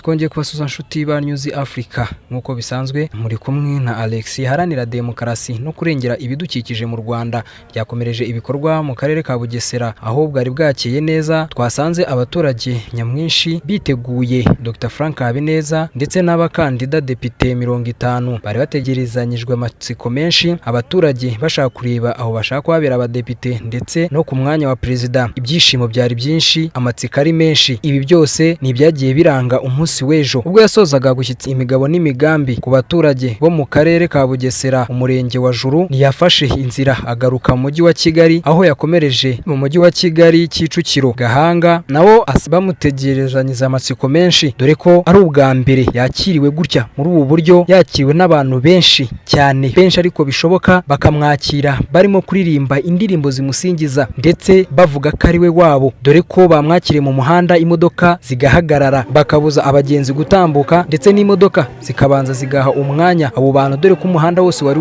twongeye kubasuza nshuti ba News Africa nkuko bisanzwe muri kumwe na Alex haranira demokarasi no kurengera ibidukikije mu Rwanda ryakomereje ibikorwa mu karere ka Bugesera aho bwari bwakeye neza twasanze abaturage nyamwinshi biteguye Dr Frank Habineza ndetse n'abakandida depite 50 bari bategerezanyijwe amatsiko menshi abaturage bashaka kureba aho bashaka kwabera abadepite ndetse no ku mwanya wa president ibyishimo byari byinshi amatsiko ari menshi ibi byose ni byagiye biranga umunsi w'ejo ubwo yasozaga gushyitsa imigabo n'imigambi ku baturage bo mu karere ka Bugesera umurenge wa Juru ntiyafashe inzira agaruka mu mujyi wa Kigali aho yakomereje mu mujyi wa Kigali Kicukiro Gahanga nawo bamutegerezanyiza amatsiko menshi dore ko ari ubwa mbere yakiriwe gutya muri ubu buryo yakiriwe n'abantu benshi cyane benshi ariko bishoboka bakamwakira barimo kuririmba indirimbo zimusingiza ndetse bavuga ko ari we wabo dore ko bamwakiriye mu muhanda imodoka zigahagarara bakabuza abagenzi gutambuka ndetse n'imodoka zikabanza zigaha umwanya abo bantu dore ko umuhanda wose wari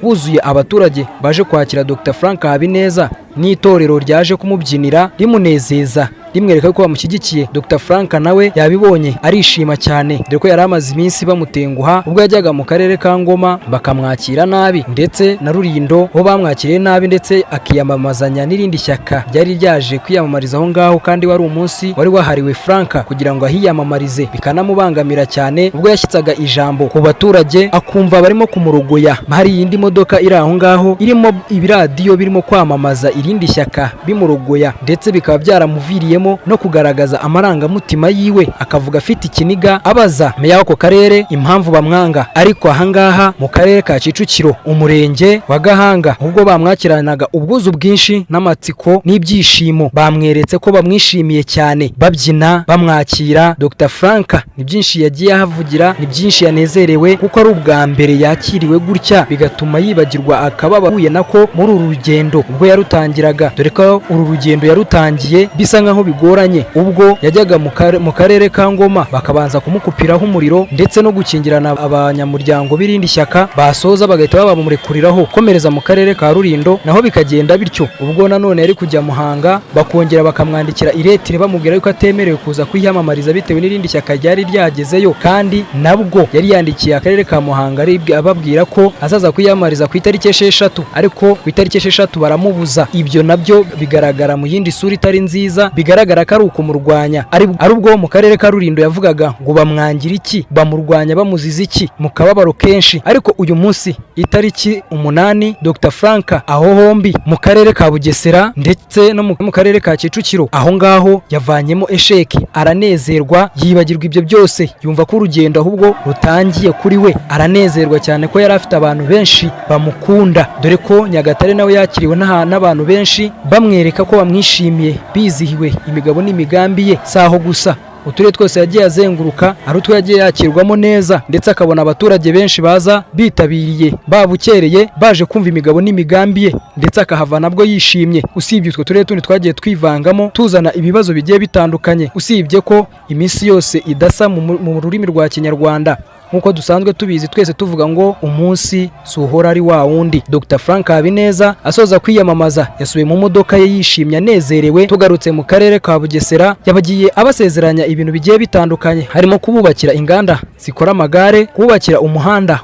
wuzuye abaturage baje kwakira Dr Frank Habineza n'itorero ryaje kumubyinira rimunezeza rimwereka ko bamushyigikiye Dr Frank nawe yabibonye arishima cyane dore ko yari amaze iminsi bamutenguha ubwo yajyaga mu karere ka Ngoma bakamwakira nabi ndetse na Rulindo bo bamwakiriye nabi ndetse akiyamamazanya n'irindi shyaka ryari ryaje kwiyamamariza aho ngaho kandi wari umunsi wari wahariwe Frank kugira ngo ahiyamamarize bikanamubangamira cyane ubwo yashyitsaga ijambo ku baturage akumva barimo kumurugoya hari iyindi modoka iri aho ngaho irimo ibiradiyo birimo kwamamaza irindi shyaka bimurugoya ndetse bikaba byaramuviriyemo no kugaragaza amarangamutima yiwe akavuga afite ikiniga abaza meya w'ako karere impamvu bamwanga ariko ahangaha mu karere ka Kicukiro umurenge wa Gahanga ubwo bamwakiranaga ubwuzu bwinshi n'amatsiko n'ibyishimo bamweretse ko bamwishimiye cyane babyina bamwakira Dr Frank ni byinshi yagiye ahavugira ni byinshi yanezerewe kuko ari ubwa mbere yakiriwe gutya bigatuma yibagirwa akababahuye nako muri uru rugendo ubwo yarutangiraga dore ko uru rugendo yarutangiye bisa nkaho bigoranye ubwo yajyaga mu karere ka Ngoma bakabanza kumukupiraho umuriro ndetse no gukingirana abanyamuryango birindi shyaka basoza bagahita babamurekuriraho komereza mu karere ka Rulindo naho bikagenda bityo ubwo nanone yari kujya Muhanga bakongera bakamwandikira iretire bamubwira yuko atemerewe kuza kwiyamamariza bitewe n'irindi shyaka ryari ryagezeyo kandi nabwo yari yandikiye akarere ka Muhanga ababwira ko azaza kwiyamamariza ku itariki 6 ariko ku itariki 6 baramubuza ibyo nabyo bigaragara mu yindi sura itari nziza bigaragara ko ari ukumurwanya ari ubwo mu karere ka Rulindo yavugaga ngo bamwangira iki bamurwanya bamuziza iki mu kababaro kenshi ariko uyu munsi itariki 8 Dr Frank aho hombi mu karere ka Bugesera ndetse no mu karere ka Kicukiro aho ngaho yavanyemo esheki aranezerwa yibagirwa ibyo byose yumva ko urugendo ahubwo rutangiye kuri we aranezerwa cyane ko yari afite abantu benshi bamukunda dore ko Nyagatare nawe yakiriwe n'abantu benshi bamwereka ko bamwishimiye bizihiwe imigabo n'imigambi ye saho gusa uturere twose yagiye azenguruka ari utwo yagiye yakirwamo neza ndetse akabona abaturage benshi baza bitabiriye babukereye baje kumva imigabo n'imigambi ye ndetse akahava nabwo yishimye usibye utwo turere tundi twagiye twivangamo tuzana ibibazo bigiye bitandukanye usibye ko iminsi yose idasa mu rurimi rwa Kinyarwanda nkuko dusanzwe tubizi twese tuvuga ngo umunsi suhora ari wa wundi Dr Frank Habineza asoza kwiyamamaza yasubiye mu modoka ye yishimye anezerewe tugarutse mu karere ka Bugesera yabagiye abasezeranya ibintu bigiye bitandukanye harimo kububakira inganda zikora amagare kubakira umuhanda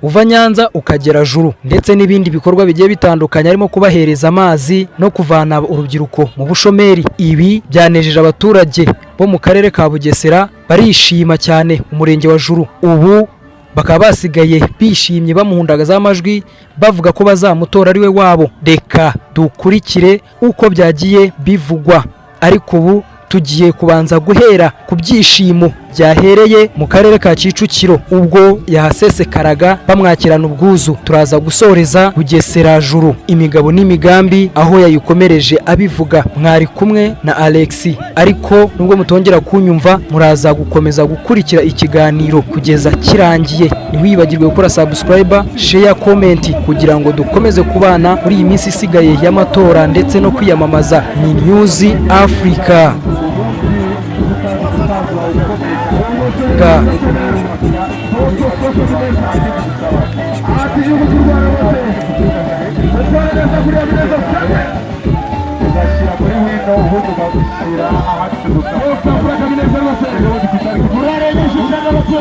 uva Nyanza ukagera Juru ndetse n'ibindi bikorwa bigiye bitandukanye harimo kubahereza amazi no kuvana urubyiruko mu bushomeri ibi byanejeje abaturage bo mu karere ka Bugesera barishima cyane umurenge wa Juru ubu bakaba basigaye bishimye bamuhundagaza amajwi bavuga ko bazamutora ari we wabo reka dukurikire uko byagiye bivugwa ariko ubu tugiye kubanza guhera ku byishimo byahereye mu karere ka Kicukiro ubwo yahasesekaraga bamwakirana ubwuzu turaza gusoreza Bugesera Juru imigabo n'imigambi aho yayikomereje abivuga mwari kumwe na Alex ariko nubwo mutongera kunyumva muraza gukomeza gukurikira ikiganiro kugeza kirangiye ntiwibagirwe gukora subscribe share comment kugira ngo dukomeze kubana muri iyi minsi isigaye y'amatora ndetse no kwiyamamaza ni News Africa Ubundi bagushyira ahandi tuvuga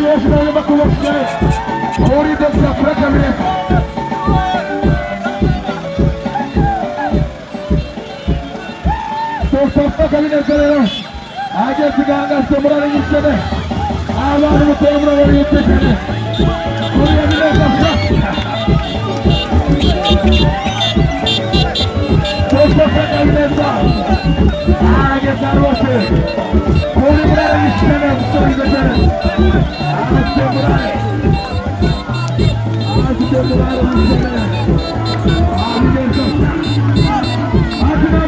yeşil bakılmışlar. Orada safra kabine. Safra kabine selam. Aja siganga semurana yişene. Ağlarını koymuna var yetişene. Oraya bile safra. Safra kabine sağ. Aja sarvası. Koymuna yişene. Soruyacağım. Aja semurana. Aja semurana yişene. Aja safra. Aja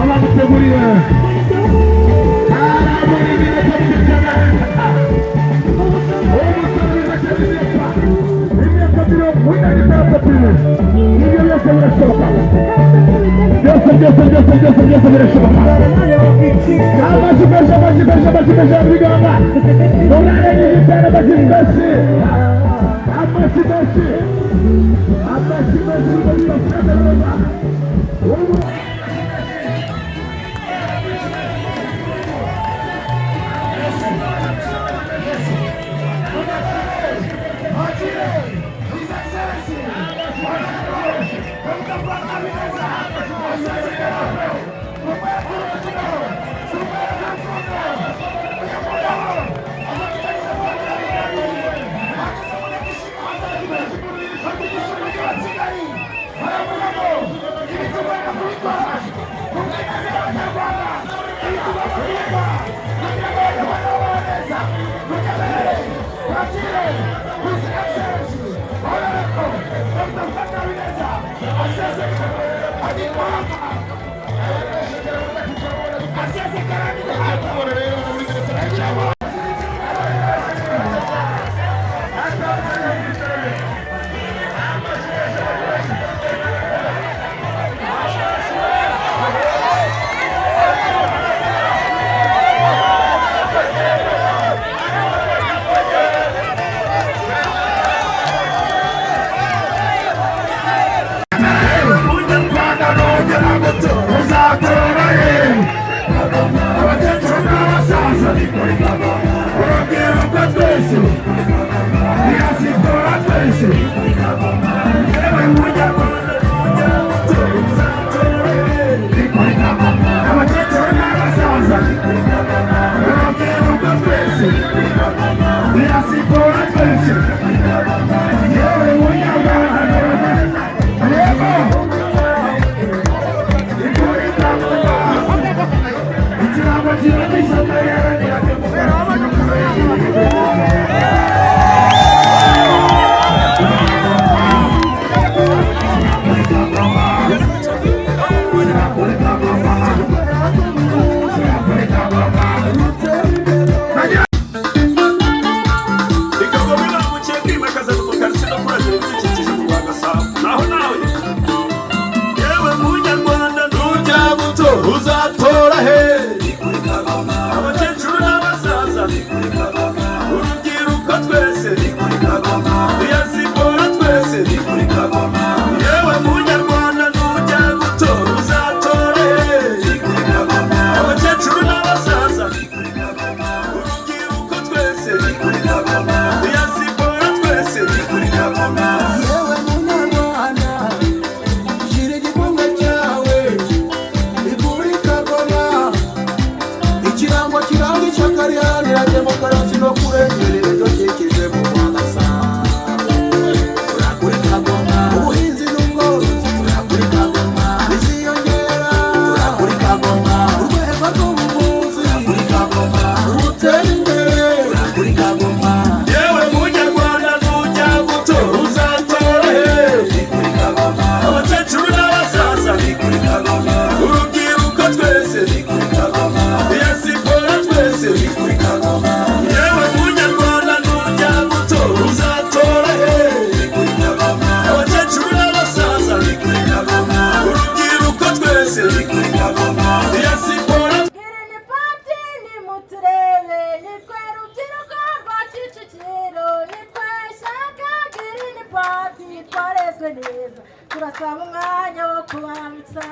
namazını koymuş. turasaba umwanya wo kubanza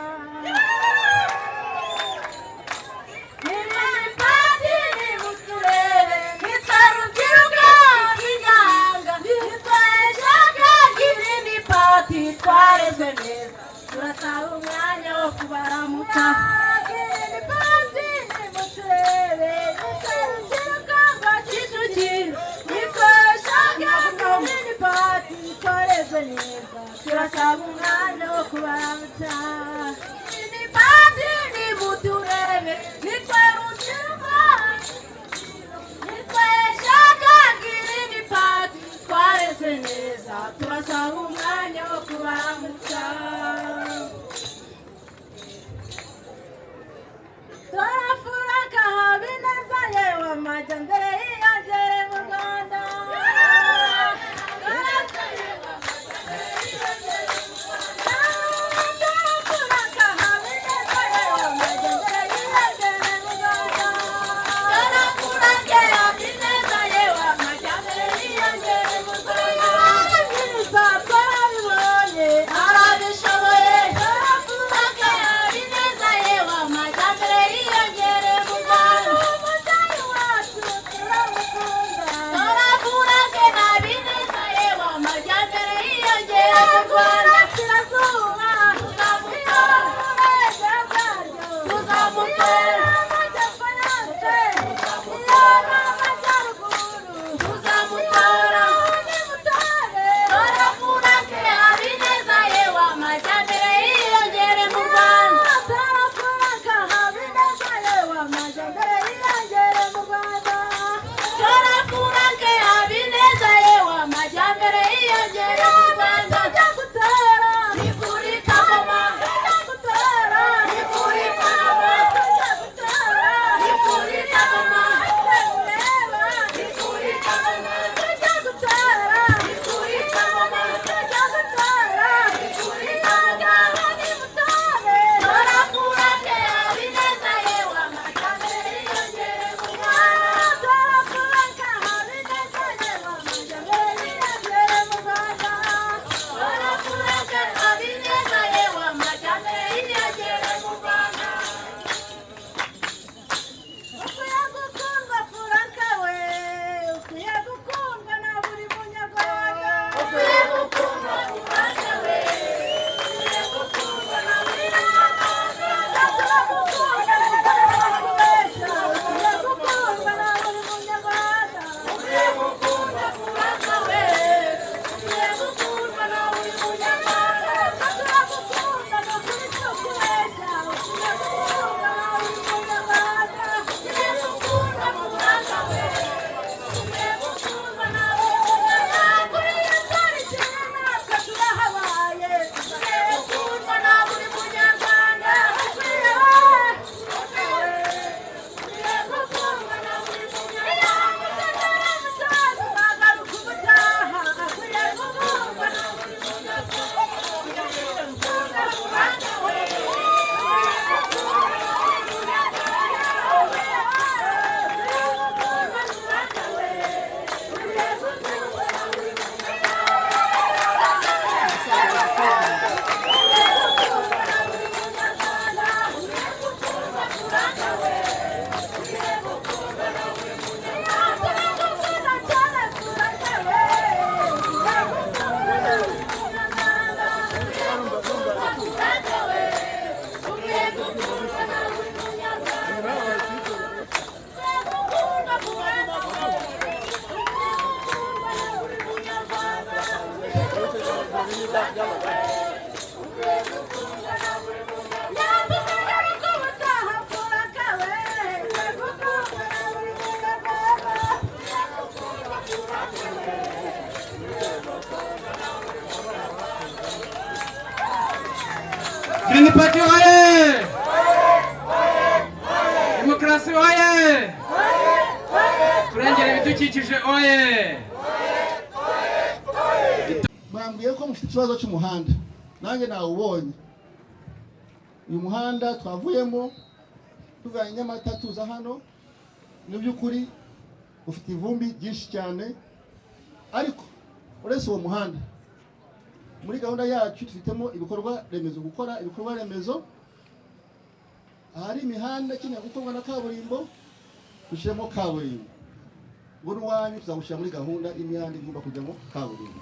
twarezwe neza turasaba umwanya wo kubaramutsa ni pati ni muturebe nitwerukirwa ngo Kicukiro nitwashaka ni pati twarezwe neza turasaba umwanya wo kubaramutsa ni pati ni muturebe nitwerukirwa nitwashaka ni pati twarezwe neza turasaba umwanya wo kubaramutsa turafuraka habineza yewe amajyambere yiyongere mu Rwanda turafuraka habineza yewe amajyambere yiyongere mu Rwanda turafurake habineza yewe amajyambere yiyongere mu Rwanda ababyiza twarabibonye arabishoboye turafurake habineza yewe amajyambere yiyongere mu Rwanda umubyeyi wacu Green Party oye! Demokrasi oye! Kurengera ibidukikije oye! Bambwiye ko mufite ikibazo cy'umuhanda, nanjye nawubonye. Uyu muhanda twavuyemo tuvanye Nyamata tuza hano, mu by'ukuri ufite ivumbi ryinshi cyane, ariko uretse uwo muhanda muri gahunda yacu dufitemo ibikorwa remezo, gukora ibikorwa remezo. Ahari imihanda ikeneye gukorwa na kaburimbo dushyiremo kaburimbo, ngo n'uwanyu tuzawushyira muri gahunda y'imihanda igomba kujyamo kaburimbo.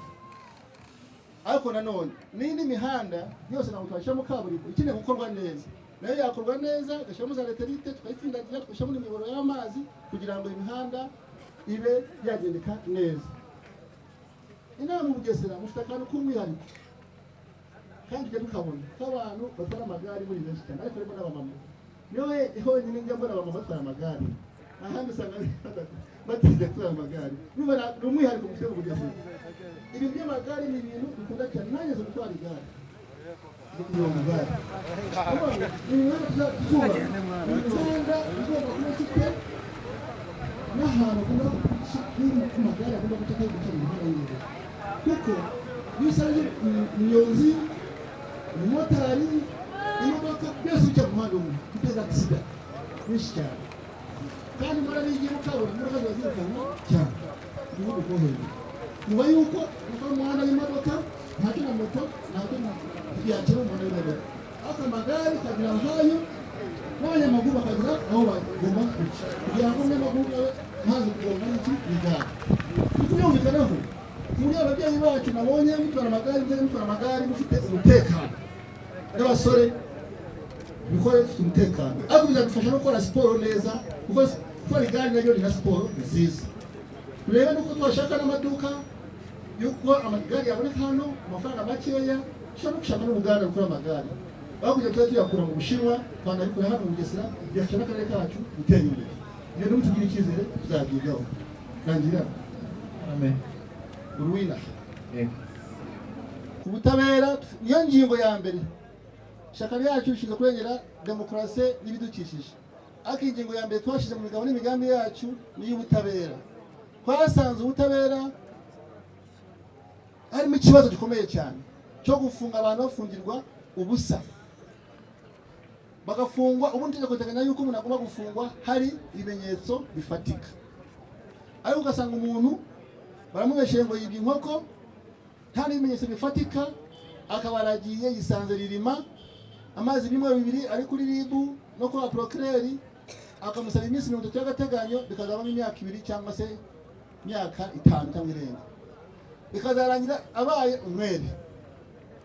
Ariko nanone n'indi mihanda yose ntabwo twashyiramo kaburimbo ikeneye gukorwa neza, nayo yakorwa neza, gashyiramo za leterite, tukayitsindagira, tugashyiramo n'imiyoboro y'amazi kugira ngo imihanda ibe yagendeka neza. Inama mu Bugesera mufite akantu k'umwihariko kandi tujya tukabona k'abantu batwara amagare muri benshi cyane, ariko harimo n'abamama. Niwe honyine njya mbona abamama batwara amagare, ahandi usanga batinya gutwara amagare. Ni umwihariko mufite mu Bugesera. Ibi by'amagare ni ibintu bikunda cyane, nanjye zo gutwara igare kunyonga igare. Imihanda igomba kuba ifite n'ahantu kuba amagare agomba guca kandi guca mu muhanda w'imbere, kuko iyo usanze umunyonzi, umumotari, imodoka byose bica mu muhanda umwe biteza agisida nyinshi cyane. Kandi mbona n'igihe kaburimbo imodoka ziba zirukanwa cyane igihugu ko hejuru, nyuma y'uko ukora umuhanda w'imodoka ntacyo na moto ntacyo yakira umuhanda w'imodoka, ariko amagare kagira ahayo n'abanyamaguru bakagira aho bagomba guca kugira ngo umunyamaguru nawe ntazi kugonga n'iki igare. Tubyumvikanaho muri ababyeyi bacu nabonye mutwara amagare mufite umutekano, n'abasore bikore dufite umutekano, ariko bizadufasha no gukora siporo neza, kuko gukora igare naryo ni na siporo nziza. Turebe nuko twashaka n'amaduka yuko amagare yaboneka hano amafaranga makeya, dushobora no gushaka n'uruganda rukora amagare, aho kujya tuba tuyakura mu Bushinwa twanabikora hano mu Bugesera, byafasha n'akarere kacu gutera imbere. Iyo n'ubu tugira icyizere tuzabyigaho. Rangira Amen. Uruwina ku butabera niyo ngingo ya mbere. Ishyaka ryacu rishinzwe kurengera demokarasi n'ibidukikije, ariko ingingo ya mbere twashyize mu migabo n'imigambi yacu ni iy'ubutabera. Twasanze ubutabera harimo ikibazo gikomeye cyane cyo gufunga abantu bafungirwa ubusa, bagafungwa ubundi itegeko riteganya yuko umuntu agomba gufungwa hari ibimenyetso bifatika, ariko ugasanga umuntu baramubeshyeye ngo yibye inkoko nta n'ibimenyetso bifatika, akaba aragiye yisanze ririma amazi bimwe bibiri ari kuri ribu no kwa procureur, akamusaba iminsi 30 y'agateganyo, bikazabamo imyaka 2 cyangwa se imyaka 5 cyangwa irenga, bikazarangira abaye umwere,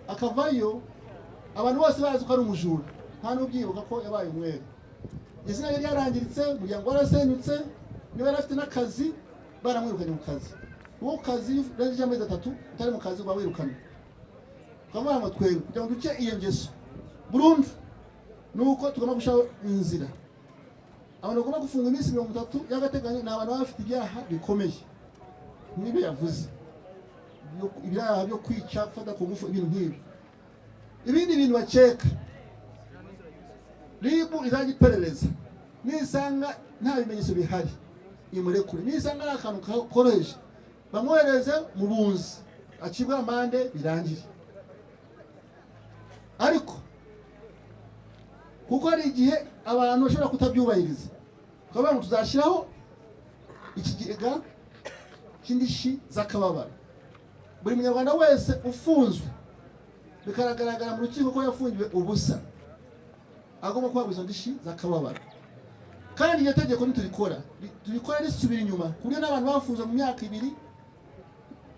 akavayo abantu bose bazi ko ari umujura, nta n'ubyibuka ko yabaye umwere. Izina rye ryarangiritse, umuryango warasenyutse, niba yarafite n'akazi baramwirukanye mu kazi. Uwo kazi ranje amezi 3 utari mu kazi bawirukana. Kavuga ngo twebwe kugira ngo duce iyo ngeso burundu nuko tugomba gushaho inzira. Abantu bagomba gufunga iminsi 30 y'agateganyo ni abantu bafite ibyaha bikomeye nibe yavuze, ibyaha byo kwica, gufata ku ngufu, ibintu nk'ibi. Ibindi bintu baceka ribu izajya iperereza, nisanga nta bimenyetso bihari imurekure, nisanga ari akantu koroheje bamwohereze mu bunzi acibwa amande birangire. Ariko kuko hari igihe abantu bashobora kutabyubahiriza, twavuga ngo tuzashyiraho ikigega cy'indishyi z'akababaro. Buri munyarwanda wese ufunzwe bikaragaragara mu rukiko ko yafungiwe ubusa agomba kuhabwa izo ndishyi z'akababaro. Kandi iyo tegeko niturikora risubira inyuma, kuburyo n'abantu bafunzwe mu myaka 2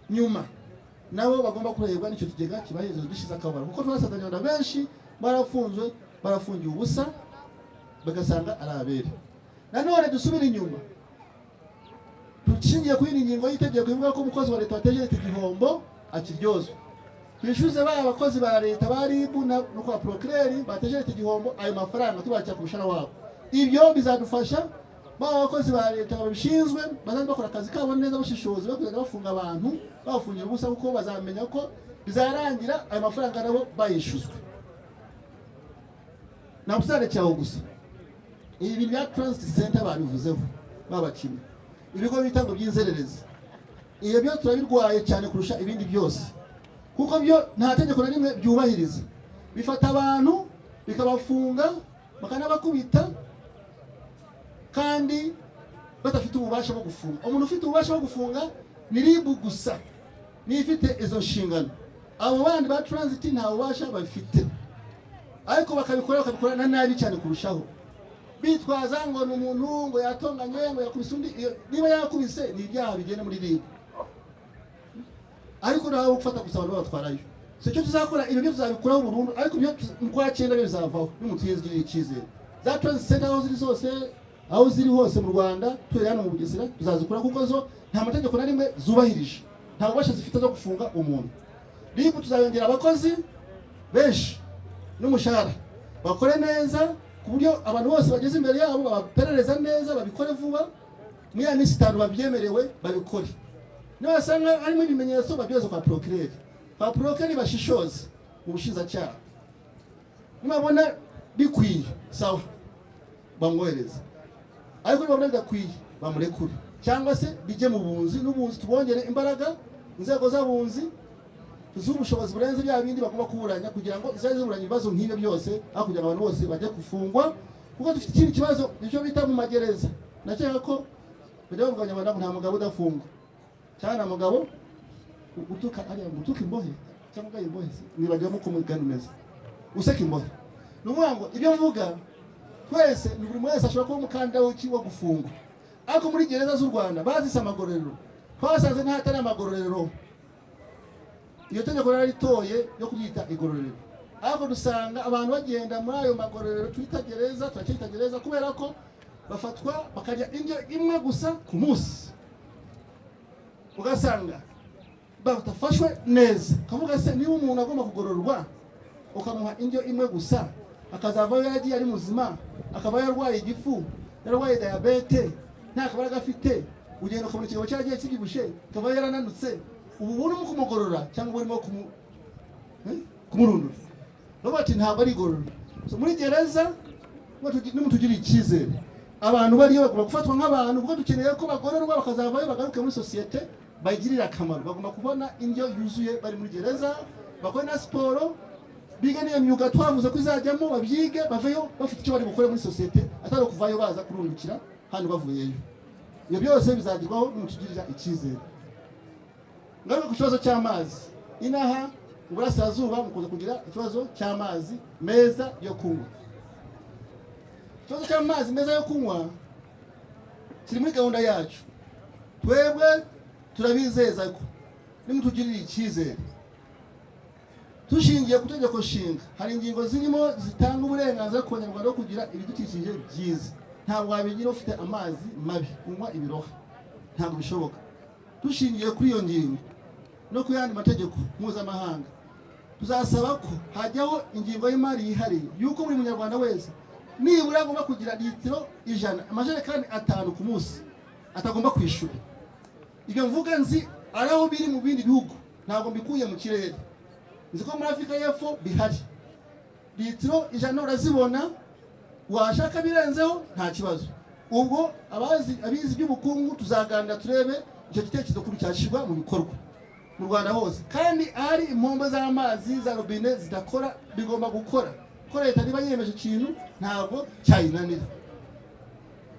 nyuma nabo bagomba kureberwa n'icyo kigega kibahereza izo ndishyi z'akababaro, kuko twasanganye abantu benshi barafunzwe barafungiwe ubusa bagasanga ari abere. Nanone dusubira inyuma, tukingiye kuri iyi ngingo y'itegeko ivuga ko umukozi wa leta wateje igihombo akiryozwa. twishyuze ba abakozi ba leta ba RIB no kwa procureur bateje leta igihombo, ayo mafaranga tubakira ku mushahara wabo. Ibyo bizadufasha ba abakozi ba leta babishinzwe bazandi bakora akazi kabo neza bushishozi, bakugenda bafunga abantu bafungira ubusa, kuko bazamenya ko bizarangira ayo mafaranga nabo bayishuzwe. Nabusane cyaho gusa ibi bya transit center babivuzeho babakimwe, ibigo bitango by'inzererezi, iyo byo turabirwaye cyane kurusha ibindi byose, kuko byo nta tegeko na rimwe byubahiriza. Bifata abantu bikabafunga bakanabakubita kandi batafite ububasha bwo gufunga. Umuntu ufite ububasha bwo gufunga ni RIB gusa, ni ifite izo nshingano. Abo bandi ba transit nta bubasha bafite, ariko bakabikora na nabi cyane kurushaho, bitwaza ngo n'umuntu ngo yatonganye ngo yakubise undi. Niba yakubise ni ibyaha bigenda muri RIB, ariko nawe ufata gusa abantu batwarayo. Cyo tuzakora ibyo tuzabikuraho burundu, ariko byo kwa cyenda bizavaho n'umutiyezi cyizere. Za transit center aho ziri zose, aho ziri hose mu Rwanda, turi hano mu Bugesera tuzazikora, kuko zo nta mategeko na rimwe zubahirije, nta bubasha zifite zo gufunga umuntu. RIB tuzayongera abakozi benshi n'umushahara, bakore neza ku buryo abantu bose bageze imbere yabo baperereza neza, babikore vuba, muri ya minsi 5 babyemerewe babikore. Niba basanga harimo ibimenyetso babyoze kwa procureur, kwa procureur bashishoze mu bushinjacyaha. Nimabona bikwiye sawa bamwohereza, ariko niba bidakwiye bamurekure, cyangwa se bijye mu bunzi, n'ubunzi tubongere imbaraga, inzego z'abunzi tuzi ubushobozi burenze bya bindi bagomba kuburanya, kugira ngo izaze ziburanya ibibazo nk'ibyo byose, aho kugira abantu bose bajye gufungwa. Kuko dufite ikindi kibazo nicyo bita mu magereza, nakeka ko bajya bavuga Abanyarwanda nta mugabo udafungwa, cyane mugabo utuka ari gutuka imbohe cyangwa imbohe, nibajya mu kumuganiriza useka imbohe. Nuvuga ngo ibyo mvuga twese ni buri wese ashobora kuba umukandida wo gufungwa, ariko muri gereza z'u Rwanda bazise amagororero, twasanze ntatari amagororero. Iyo tegeko raritoye yo kubyita igororero, ariko dusanga abantu bagenda muri ayo magororero twita gereza, turacyita gereza, kubera ko bafatwa bakarya indyo imwe gusa ku munsi. Ugasanga batafashwe neza, kavuga se niba umuntu agomba kugororwa ukamuha indyo imwe gusa, akazavayo yagiye ari muzima, akaba yarwaye igifu, yarwaye diabete, nta kabaraga afite, ugenda ukabona ikigabo cyagiye kibibushe, akaba yarananutse, ubu burimo kumugorora cyangwa burimo kumurundura. Bati ntabwo ari igorora. Muri gereza nimutugire icyizere, abantu bariyo bagomba gufatwa nk'abantu, kuko dukeneye ko bagororwa bakazavayo bagaruke muri societe bayigirira akamaro. Bagomba kubona indyo yuzuye bari muri gereza, bakore na siporo, biga n'iyo myuga twavuze ko izajyamo, babyige baveyo bafite icyo bari gukora muri societe, atari kuvayo baza kurundukira hano bavuyeyo. Ibyo byose bizagerwaho nimutugirira icyizere. Ngaruka ku kibazo cy'amazi, inaha mu Burasirazuba mukunze kugira ikibazo cy'amazi meza yo kunywa. Ikibazo cy'amazi meza yo kunywa kiri muri gahunda yacu. Twebwe turabizeza ko nimutugirira icyizere, dushingiye ku tegeko nshinga, hari ingingo zirimo zitanga uburenganzira ku Banyarwanda bwo kugira ibidukikije byiza. Ntabwo wabigira ufite amazi mabi, unywa ibiroha, ntabwo bishoboka. Dushingiye kuri iyo ngingo no ku yandi mategeko mpuzamahanga, tuzasaba ko hajyaho ingingo y'imari yihariye yuko buri Munyarwanda wese nibura agomba kugira litiro 100, amajerekani 5 ku munsi atagomba kwishura. Ibyo mvuga nzi araho biri mu bindi bihugu, ntabwo mbikuye mu kirere. Nzi ko muri Afrika y'Epfo bihari, litiro 100 urazibona, washaka birenzeho nta kibazo. Ubwo abizi by'ubukungu tuzaganira turebe icyo gitekerezo kuri cyashyirwa mu bikorwa mu Rwanda hose. Kandi ari impombo z'amazi za robine zidakora, bigomba gukora, ko leta niba yemeje ikintu ntabwo cyayinanira.